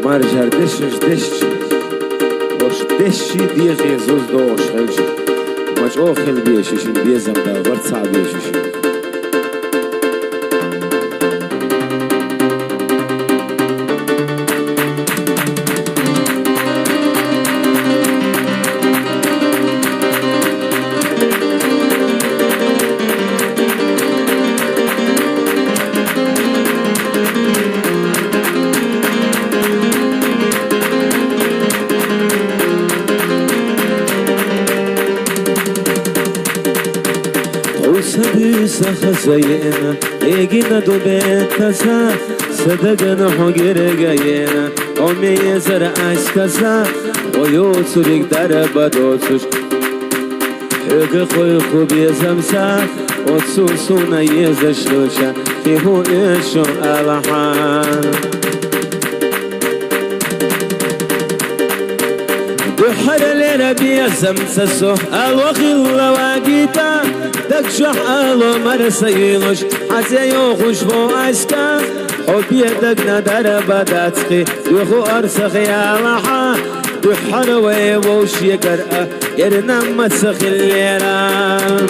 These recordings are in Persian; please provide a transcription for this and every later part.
Marjar deshi Osh deshi diye Jesus do oshhelji Mach okhel bieshishin biezam da vartsa bieshishin Sabisa khazayena egina do betasa sadagana hogere gayena ome zara askasa oyo surik darabadosush hege khoy khub yazamsa otsu suna yazashlosha fihu ishu alahan duhar lerabi yazamsa so alwakhil lawagita تكشح ألو مرسيلوش حزيو خشبو أشكا حبي دقنا دربا داتسقي يخو أرسخ يا لحا دحر ويوش يقرأ يرنا مسخ الليران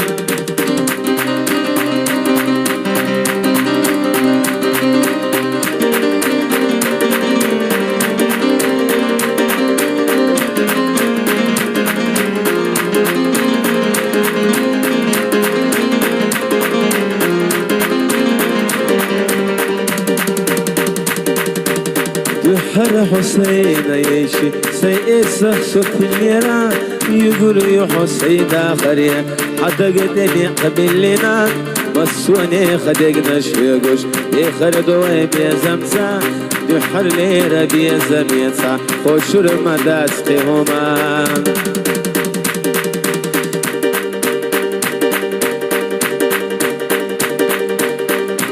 حر حسين يشي سيئسخ صوت الميران يقول يا حسين آخريا حتى قدني قبلنا مسوني خدقنا شيقوش يخردوا بيزمسا يحر ليرا بيزميسا خوشور مداسقي هما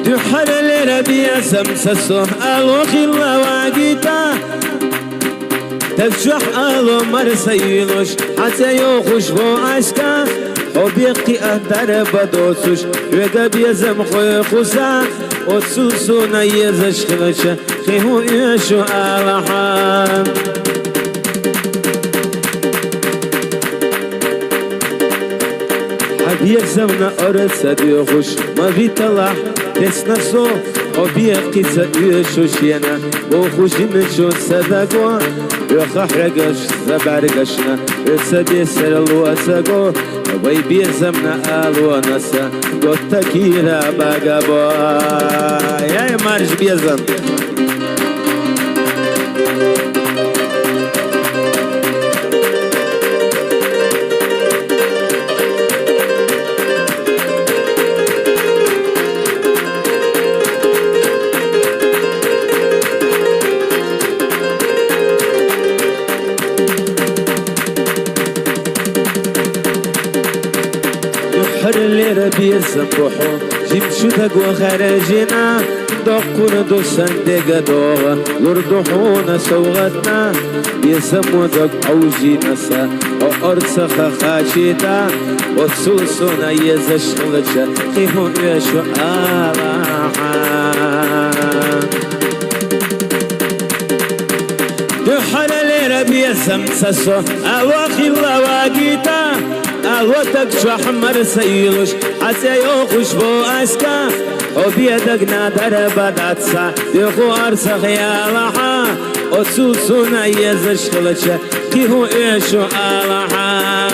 يحر ليرا بيزمسا سوء الوخي اللواقيتا تفجح ألو مرسيلوش حتى يوخش بو عشكا حبيقي أهدر بدوسوش ويقا بيزم خوي خوسا وتسوسونا يزش خلشا خيهو يشو آلحان حبيق زمنا أرسد يوخش ما في طلع تسنسو حبيقي سيشوش ينا وخوشي من شو صدقوا يخحرقش زبرقشنا يسبي سر الوسقو ويبيزمنا الونسا قطكيرا بقبو يا مارش بيزم اللي ربي يسبحو جيمشو تقوى خارجنا دقونا دو صندق دوغا يردحونا سوغتنا يسمو دق عوجينا سا وأرسخ خاشيتا وتسوسونا يزشغلشا خيهون يشو آلاحان دحر اللي ربي يسمسسو أواخي اللواقيتا الوتك شحمر سيلوش حتى يوخش بو أسكا وبيدقنا دربا داتسا يخو أرسخ يا لحا وتسوسونا يزشغلشا كيهو إيشو آلحا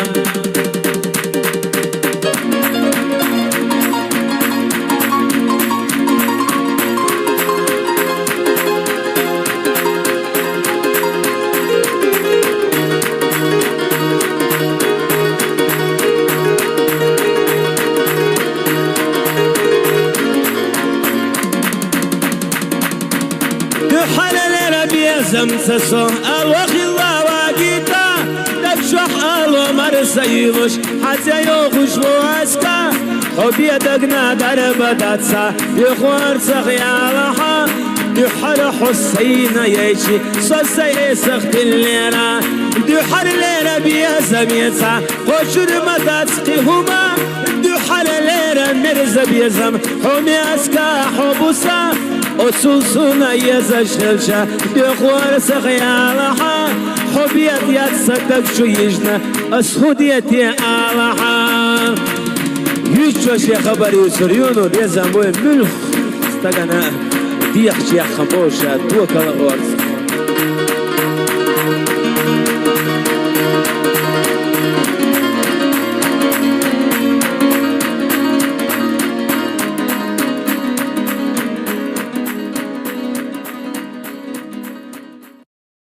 زمسسو الوخي الله واقيتا تكشح ألو مرسيلوش حتى يوخش بو أسكا وبيدقنا دربا داتسا يخوار سخيا لحا يحر حسين يشي سوسي سخت الليرا يحر ليرا بيا زميتا خوشر مداتسقي هما يحر ليرا مرزا بيزم حمي أسكا حبوسا أسوسنا يزشلشا بخور سخيالها حبيت يتصدق شو يجنا أسهوديتي آلها يجوش يا خبر يسريونو بيزن بوي ملخ استغنى ديخ يا خموشة دوك الأرض